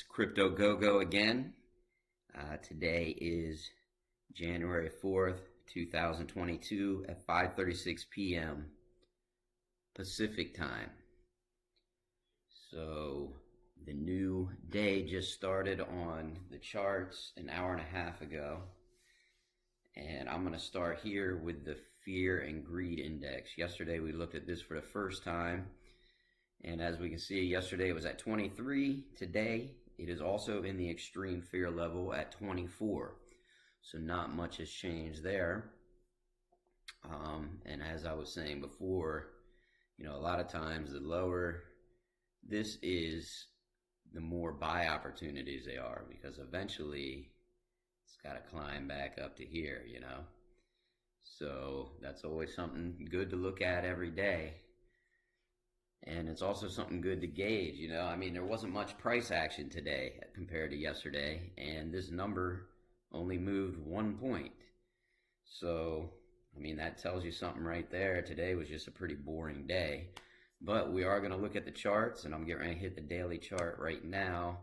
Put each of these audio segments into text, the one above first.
It's Cryptoagogo again. Today is January 4th, 2022 at 5:36 p.m. Pacific time. So the new day just started on the charts an hour and a half ago. And I'm going to start here with the Fear and Greed Index. Yesterday we looked at this for the first time. And as we can see, yesterday it was at 23. Today, it is also in the extreme fear level at 24. So not much has changed there. And as I was saying before, a lot of times the lower this is, the more buy opportunities they are, because eventually it's got to climb back up to here, So that's always something good to look at every day. And it's also something good to gauge, there wasn't much price action today compared to yesterday, and this number only moved 1 point. So, that tells you something right there. Today was just a pretty boring day. But we are going to look at the charts, and I'm getting ready to hit the daily chart right now.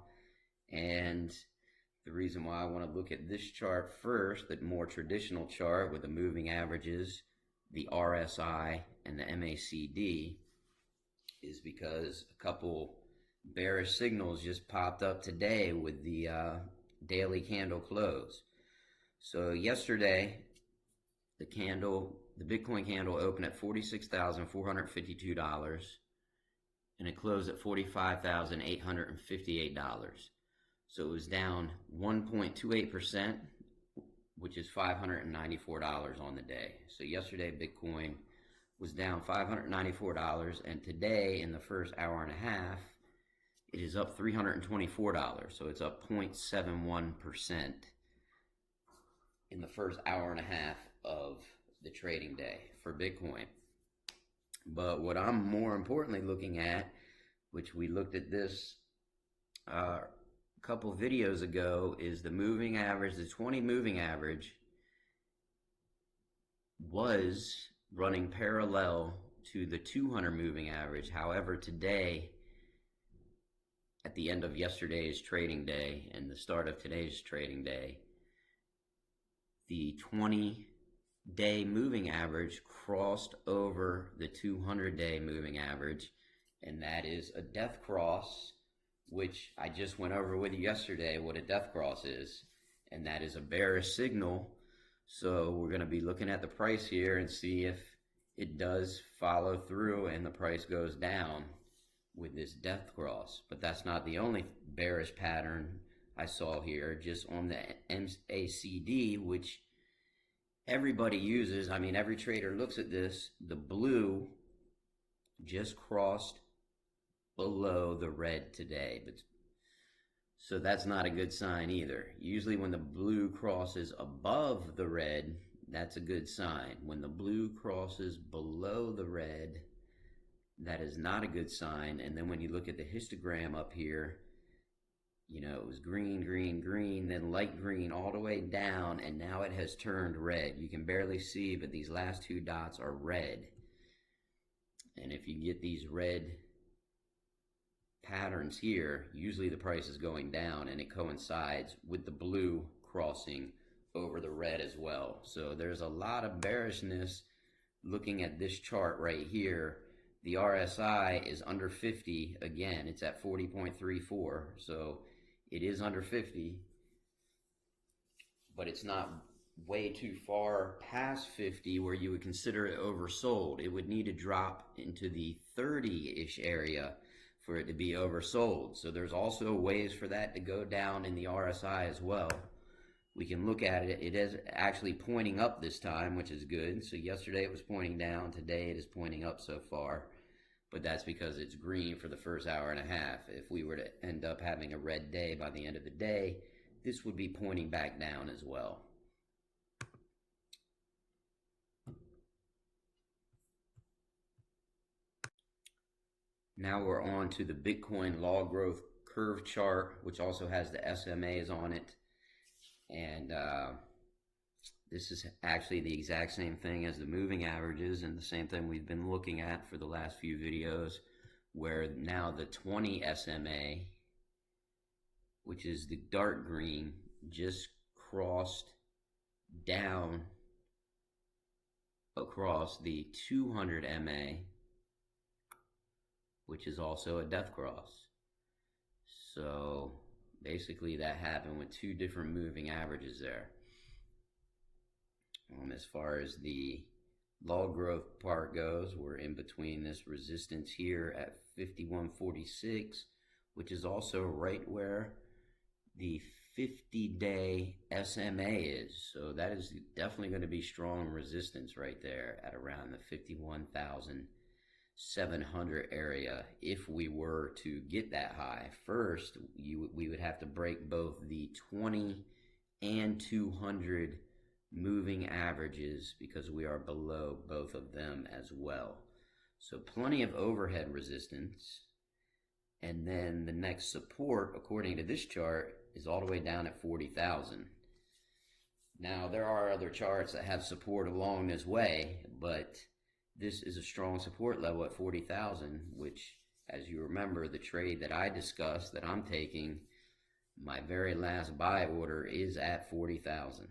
And the reason why I want to look at this chart first, the more traditional chart with the moving averages, the RSI, and the MACD, is because a couple bearish signals just popped up today with the daily candle close. So yesterday, the Bitcoin candle opened at $46,452, and it closed at $45,858. So it was down 1.28%, which is $594 on the day. So yesterday, Bitcoin was down $594, and today, in the first hour and a half, it is up $324. So it's up 0.71% in the first hour and a half of the trading day for Bitcoin. But what I'm more importantly looking at, which we looked at this a couple videos ago, is the moving average. The 20 moving average was running parallel to the 200 moving average. However, today, at the end of yesterday's trading day and the start of today's trading day, the 20-day moving average crossed over the 200-day moving average, and that is a death cross, which I just went over with you yesterday what a death cross is, and that is a bearish signal. So we're going to be looking at the price here and see if it does follow through and the price goes down with this death cross. But that's not the only bearish pattern I saw here. Just on the MACD, which everybody uses, every trader looks at this, the blue just crossed below the red today. So that's not a good sign either. Usually when the blue crosses above the red, that's a good sign. When the blue crosses below the red, that is not a good sign. And then when you look at the histogram up here, it was green, green, green, then light green all the way down, and now it has turned red. You can barely see, but these last two dots are red. And if you get these red patterns here, usually the price is going down, and it coincides with the blue crossing over the red as well. So there's a lot of bearishness looking at this chart right here. The RSI is under 50 again. It's at 40.34, so it is under 50, but it's not way too far past 50 where you would consider it oversold. It would need to drop into the 30-ish area for it to be oversold. So there's also ways for that to go down in the RSI as well. We can look at it. It is actually pointing up this time, which is good. So yesterday it was pointing down. Today it is pointing up so far. But that's because it's green for the first hour and a half. If we were to end up having a red day by the end of the day, this would be pointing back down as well. Now we're on to the Bitcoin log growth curve chart, which also has the SMAs on it. And this is actually the exact same thing as the moving averages, and the same thing we've been looking at for the last few videos, where now the 20 SMA which is the dark green, just crossed down across the 200 MA, which is also a death cross. So basically that happened with two different moving averages there. As far as the log growth part goes, we're in between this resistance here at 51.46, which is also right where the 50-day SMA is. So that is definitely going to be strong resistance right there at around the 51,700 area. If we were to get that high, first we would have to break both the 20 and 200 moving averages, because we are below both of them as well. So plenty of overhead resistance. And then the next support, according to this chart, is all the way down at 40,000. Now, there are other charts that have support along this way, but this is a strong support level at 40,000, which, as you remember, the trade that I discussed that I'm taking, my very last buy order is at 40,000.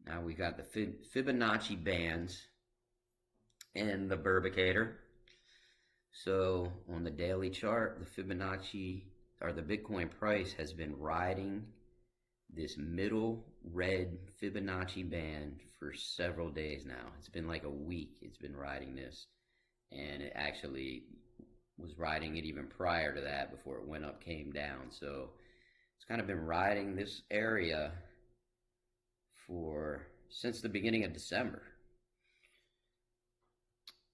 Now we got the Fibonacci bands and the Burbicator. So on the daily chart, the Fibonacci, or the Bitcoin price, has been riding this middle red Fibonacci band for several days now. It's been like a week it's been riding this, and it actually was riding it even prior to that, before it went up, came down. So it's kind of been riding this area since the beginning of December.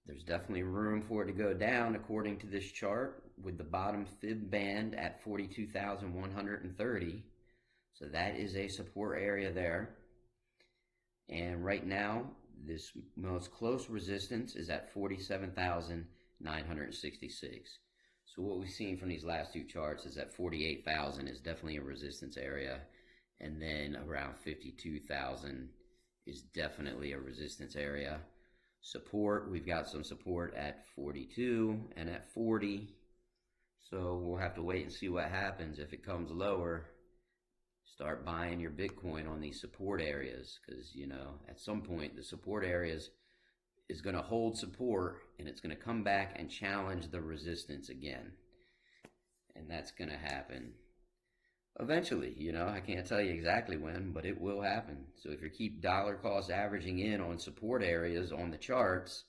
There's definitely room for it to go down according to this chart, with the bottom fib band at 42,130. So that is a support area there. And right now, this most close resistance is at 47,966. So what we've seen from these last two charts is that 48,000 is definitely a resistance area. And then around 52,000 is definitely a resistance area. Support, we've got some support at 42 and at 40. So we'll have to wait and see what happens. If it comes lower, start buying your Bitcoin on these support areas, because, you know, at some point the support areas is going to hold support, and it's going to come back and challenge the resistance again. And that's going to happen eventually. You know, I can't tell you exactly when, but it will happen. So if you keep dollar cost averaging in on support areas on the charts,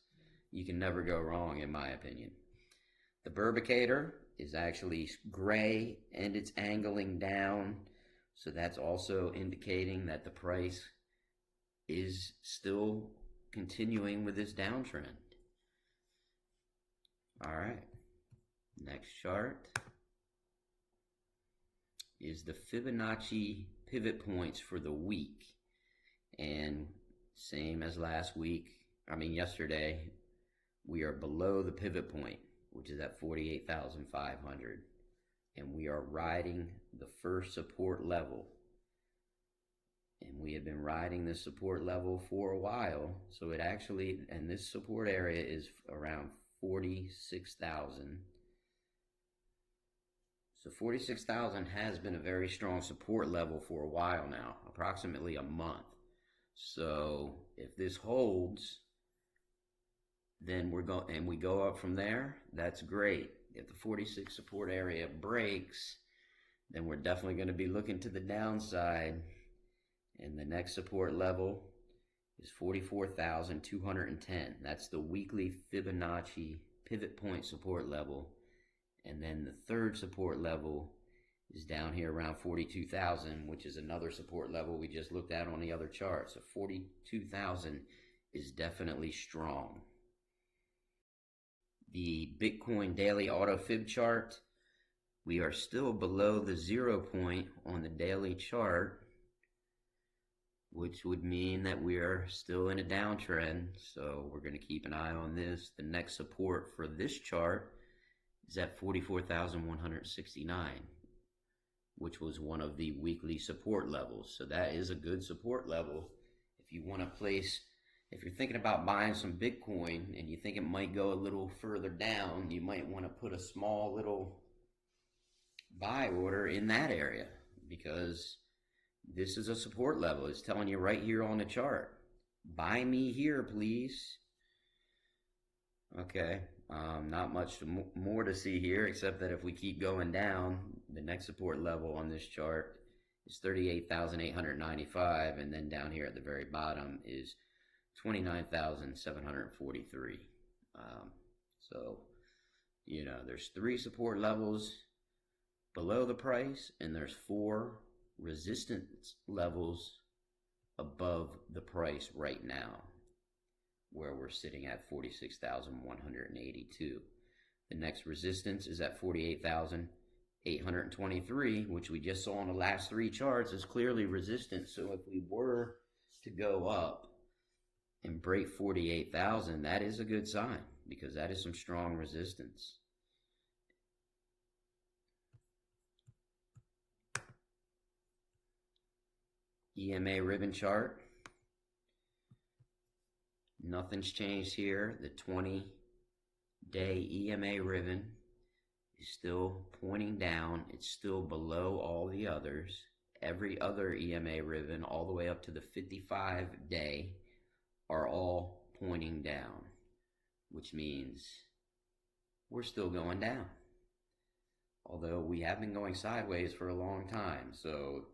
you can never go wrong, in my opinion. The Burbicator is actually gray, and it's angling down. So that's also indicating that the price is still continuing with this downtrend. All right, next chart is the Fibonacci pivot points for the week. And same as yesterday, we are below the pivot point, which is at 48,500. And we are riding the first support level. And we have been riding this support level for a while. So it actually, and this support area is around 46,000. So 46,000 has been a very strong support level for a while now, approximately a month. So if this holds, then we go up from there, that's great. If the 46 support area breaks, then we're definitely going to be looking to the downside. And the next support level is 44,210. That's the weekly Fibonacci pivot point support level. And then the third support level is down here around 42,000, which is another support level we just looked at on the other chart. So 42,000 is definitely strong. The Bitcoin daily auto fib chart, we are still below the 0 point on the daily chart, which would mean that we are still in a downtrend. So we're going to keep an eye on this. The next support for this chart is at 44,169, which was one of the weekly support levels. So that is a good support level if you want to place if you're thinking about buying some Bitcoin and you think it might go a little further down, you might want to put a small little buy order in that area, because this is a support level. It's telling you right here on the chart, buy me here, please. Okay, not much more to see here, except that if we keep going down, the next support level on this chart is 38,895, and then down here at the very bottom is 29,743. So, you know, there's 3 support levels below the price, and there's 4 resistance levels above the price right now, where we're sitting at 46,182. The next resistance is at 48,823, which we just saw on the last 3 charts is clearly resistance. So if we were to go up and break 48,000, that is a good sign, because that is some strong resistance. EMA ribbon chart. Nothing's changed here. The 20-day EMA ribbon is still pointing down. It's still below all the others. Every other EMA ribbon, all the way up to the 55-day, are all pointing down, which means we're still going down. Although we have been going sideways for a long time. So,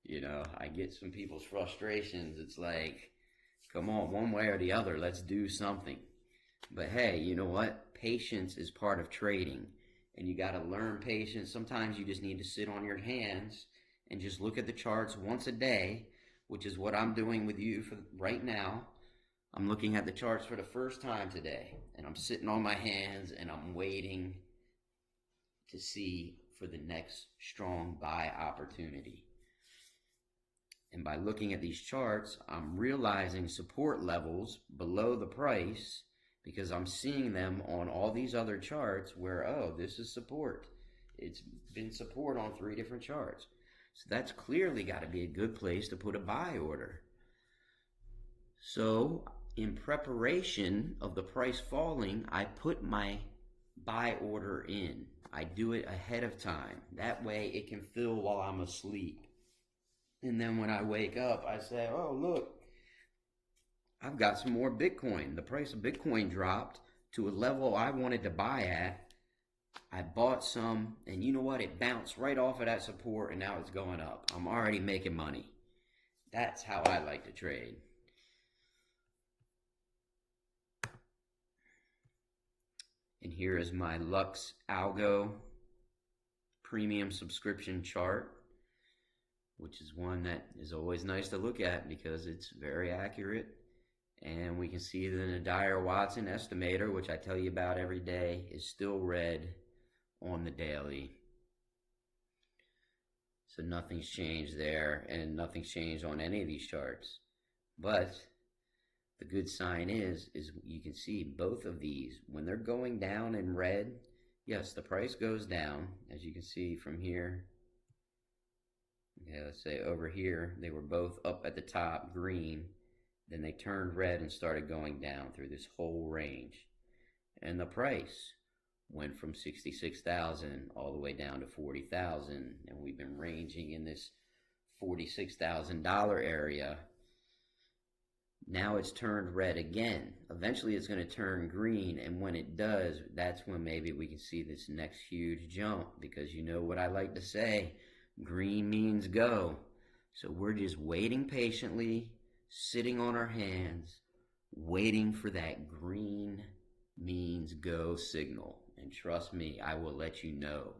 you know, I get some people's frustrations. It's like, come on, one way or the other, let's do something. But hey, you know what? Patience is part of trading, and you got to learn patience. Sometimes you just need to sit on your hands and just look at the charts once a day, which is what I'm doing with you for right now. I'm looking at the charts for the first time today, and I'm sitting on my hands and I'm waiting to see for the next strong buy opportunity. And by looking at these charts, I'm realizing support levels below the price, because I'm seeing them on all these other charts where, oh, this is support. It's been support on 3 different charts. So that's clearly got to be a good place to put a buy order. So in preparation of the price falling, I put my buy order in. I do it ahead of time. That way it can fill while I'm asleep. And then when I wake up, I say, oh, look, I've got some more Bitcoin. The price of Bitcoin dropped to a level I wanted to buy at. I bought some, and you know what? It bounced right off of that support, and now it's going up. I'm already making money. That's how I like to trade. And here is my Luxe Algo premium subscription chart, which is one that is always nice to look at because it's very accurate. And we can see that the Dyer-Watson estimator, which I tell you about every day, is still red on the daily. So nothing's changed there, and nothing's changed on any of these charts. But the good sign is you can see both of these, when they're going down in red, yes, the price goes down, as you can see from here. Okay, let's say over here, they were both up at the top, green. Then they turned red and started going down through this whole range. And the price went from 66,000 all the way down to 40,000. And we've been ranging in this $46,000 area. Now it's turned red again. Eventually it's going to turn green, and when it does, that's when maybe we can see this next huge jump, because you know what I like to say, green means go. So we're just waiting patiently, sitting on our hands, waiting for that green means go signal. And trust me, I will let you know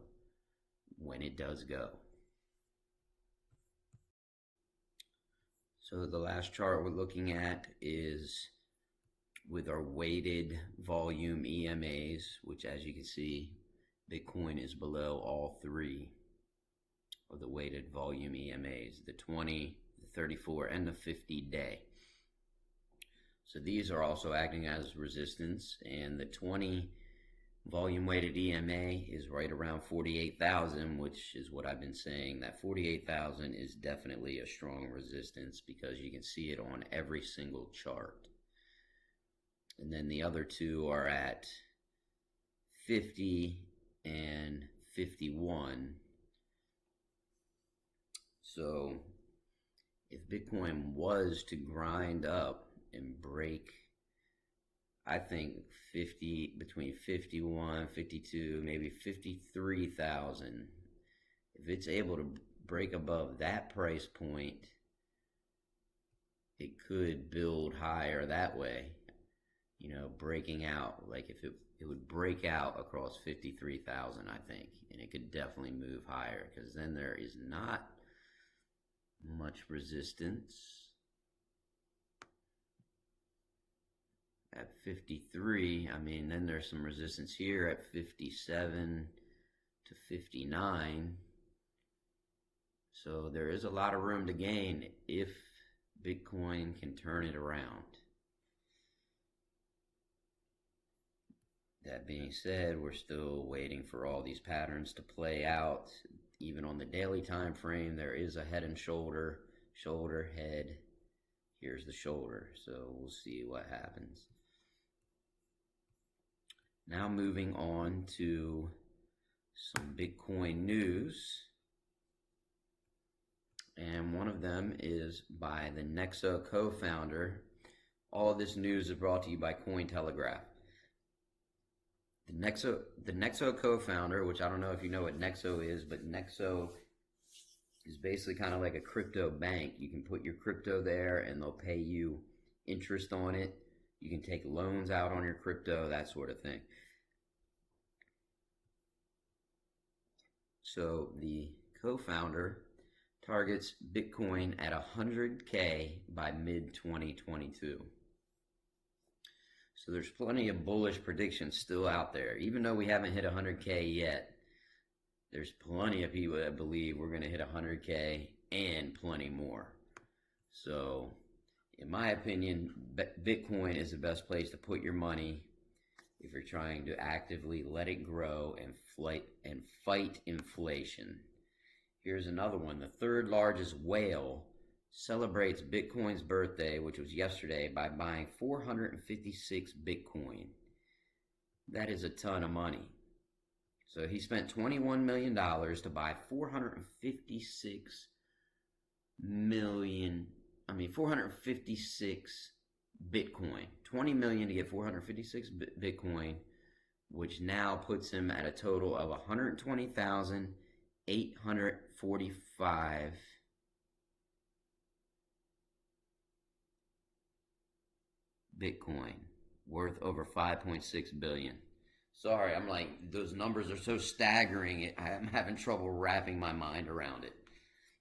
when it does go. So the last chart we're looking at is with our weighted volume EMAs, which, as you can see, Bitcoin is below all 3 of the weighted volume EMAs, the 20, the 34, and the 50-day. So these are also acting as resistance, and the 20 volume weighted EMA is right around 48,000, which is what I've been saying. That 48,000 is definitely a strong resistance, because you can see it on every single chart. and then the other two are at 50 and 51. So if Bitcoin was to grind up and break, I think between 51, 52, maybe 53,000, if it's able to break above that price point, it could build higher that way, breaking out. Like if it would break out across 53,000, I think, and it could definitely move higher, because then there is not much resistance at 53. I mean, then there's some resistance here at 57 to 59. So there is a lot of room to gain if Bitcoin can turn it around. That being said, we're still waiting for all these patterns to play out. Even on the daily time frame, there is a head and shoulder, head. Here's the shoulder. So we'll see what happens. Now moving on to some Bitcoin news. And one of them is by the Nexo co-founder. All of this news is brought to you by Cointelegraph. The Nexo co-founder, which I don't know if you know what Nexo is, but Nexo is basically kind of like a crypto bank. You can put your crypto there and they'll pay you interest on it. You can take loans out on your crypto, that sort of thing. So the co-founder targets Bitcoin at 100K by mid-2022. So there's plenty of bullish predictions still out there. Even though we haven't hit 100K yet, there's plenty of people that believe we're going to hit 100K and plenty more. So in my opinion, Bitcoin is the best place to put your money if you're trying to actively let it grow and fight inflation. Here's another one. The third largest whale celebrates Bitcoin's birthday, which was yesterday, by buying 456 Bitcoin. That is a ton of money. So he spent $21 million to buy 456 Bitcoin. 20 million to get 456 Bitcoin, which now puts him at a total of 120,845 Bitcoin, worth over 5.6 billion. Sorry, I'm like, those numbers are so staggering, I'm having trouble wrapping my mind around it.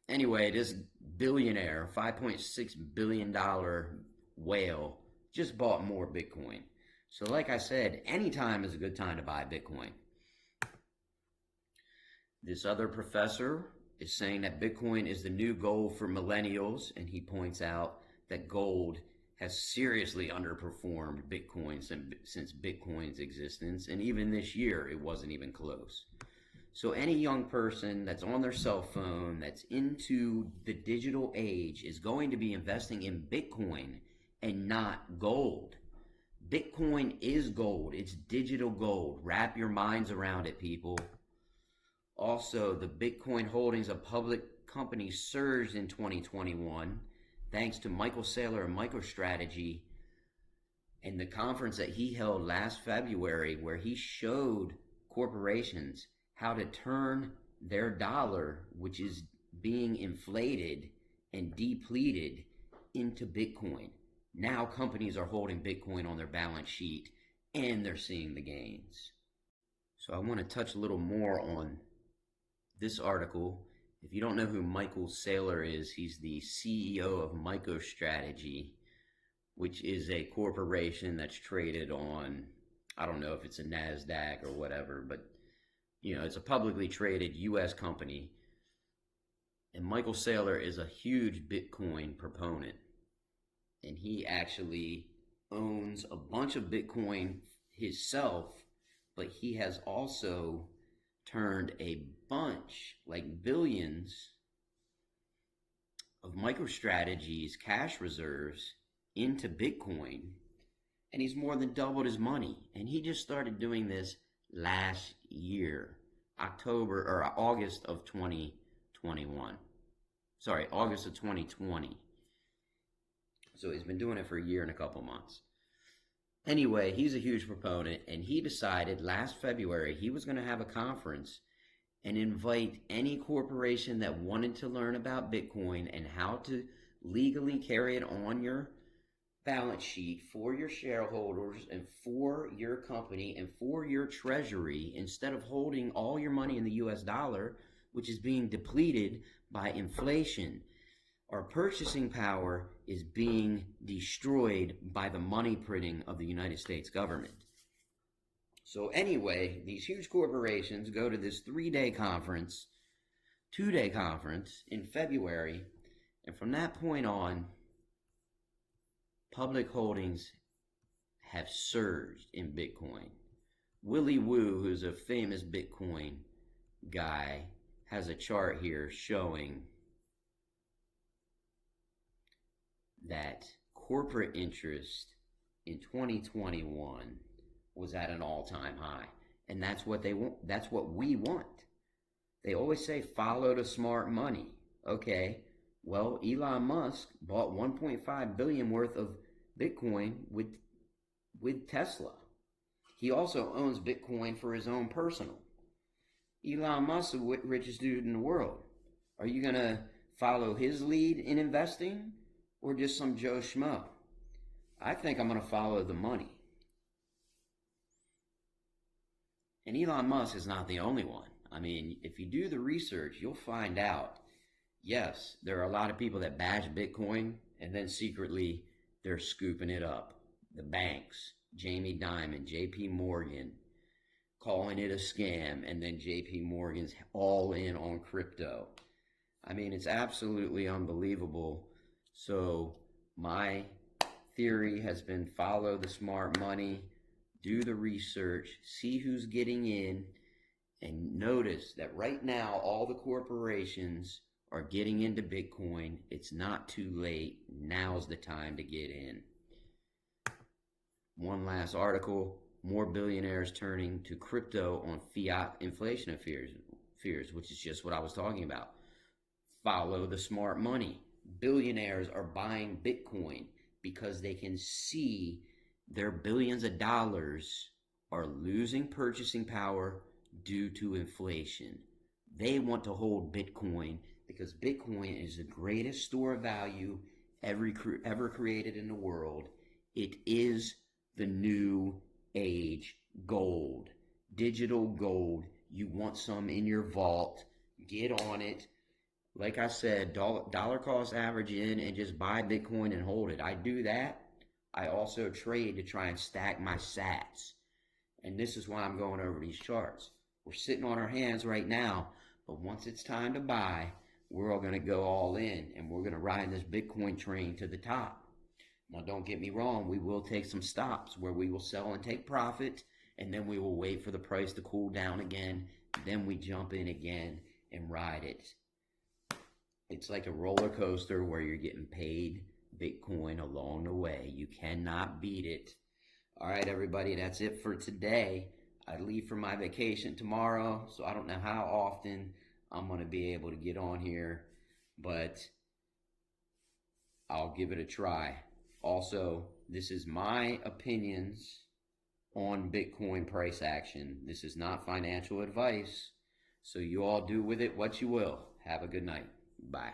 Anyway, this billionaire, $5.6 billion whale, just bought more Bitcoin. So like I said, anytime is a good time to buy Bitcoin. This other professor is saying that Bitcoin is the new gold for millennials, and he points out that gold has seriously underperformed Bitcoin since Bitcoin's existence, and even this year it wasn't even close. So any young person that's on their cell phone, that's into the digital age, is going to be investing in Bitcoin and not gold. Bitcoin is gold. It's digital gold. Wrap your minds around it, people. Also, the Bitcoin holdings of public companies surged in 2021 thanks to Michael Saylor and MicroStrategy and the conference that he held last February, where he showed corporations how to turn their dollar, which is being inflated and depleted, into Bitcoin. Now companies are holding Bitcoin on their balance sheet and they're seeing the gains. So I want to touch a little more on this article. If you don't know who Michael Saylor is, he's the CEO of MicroStrategy, which is a corporation that's traded on, I don't know if it's a NASDAQ or whatever, but it's a publicly traded U.S. company. And Michael Saylor is a huge Bitcoin proponent. And he actually owns a bunch of Bitcoin himself, but he has also turned a bunch, like billions, of MicroStrategy's cash reserves into Bitcoin. and he's more than doubled his money. And he just started doing this last year, August of 2021. Sorry, August of 2020. So he's been doing it for a year and a couple months. Anyway, he's a huge proponent, and he decided last February he was going to have a conference and invite any corporation that wanted to learn about Bitcoin and how to legally carry it on your balance sheet for your shareholders and for your company and for your treasury, instead of holding all your money in the US dollar, which is being depleted by inflation. Our purchasing power is being destroyed by the money printing of the United States government. So anyway, these huge corporations go to this 3-day conference, 2-day conference in February, and from that point on, public holdings have surged in Bitcoin. Willy Woo, who's a famous Bitcoin guy, has a chart here showing that corporate interest in 2021 was at an all-time high. And that's what they want. That's what we want. They always say follow the smart money. Okay, well, Elon Musk bought 1.5 billion worth of Bitcoin with Tesla. He also owns Bitcoin for his own personal. Elon Musk is the richest dude in the world. Are you going to follow his lead in investing or just some Joe Schmo? I think I'm going to follow the money. And Elon Musk is not the only one. I mean, if you do the research, you'll find out, yes, there are a lot of people that bash Bitcoin and then secretly they're scooping it up. The banks, Jamie Dimon, JP Morgan, calling it a scam, and then JP Morgan's all in on crypto. I mean, it's absolutely unbelievable. So my theory has been follow the smart money, do the research, see who's getting in, and notice that right now all the corporations are getting into Bitcoin. It's not too late. Now's the time to get in. One last article, more billionaires turning to crypto on fiat inflation fears, which is just what I was talking about. Follow the smart money. Billionaires are buying Bitcoin because they can see their billions of dollars are losing purchasing power due to inflation. They want to hold Bitcoin because Bitcoin is the greatest store of value ever created in the world. It is the new age gold, digital gold. You want some in your vault, get on it. Like I said, dollar cost average in and just buy Bitcoin and hold it. I do that. I also trade to try and stack my sats. And this is why I'm going over these charts. We're sitting on our hands right now, but once it's time to buy, we're all going to go all in and we're going to ride this Bitcoin train to the top. Now, don't get me wrong. We will take some stops where we will sell and take profit, and then we will wait for the price to cool down again. Then we jump in again and ride it. It's like a roller coaster where you're getting paid Bitcoin along the way. You cannot beat it. All right, everybody, that's it for today. I leave for my vacation tomorrow, so I don't know how often I'm going to be able to get on here, but I'll give it a try. Also, this is my opinions on Bitcoin price action. This is not financial advice, so you all do with it what you will. Have a good night. Bye.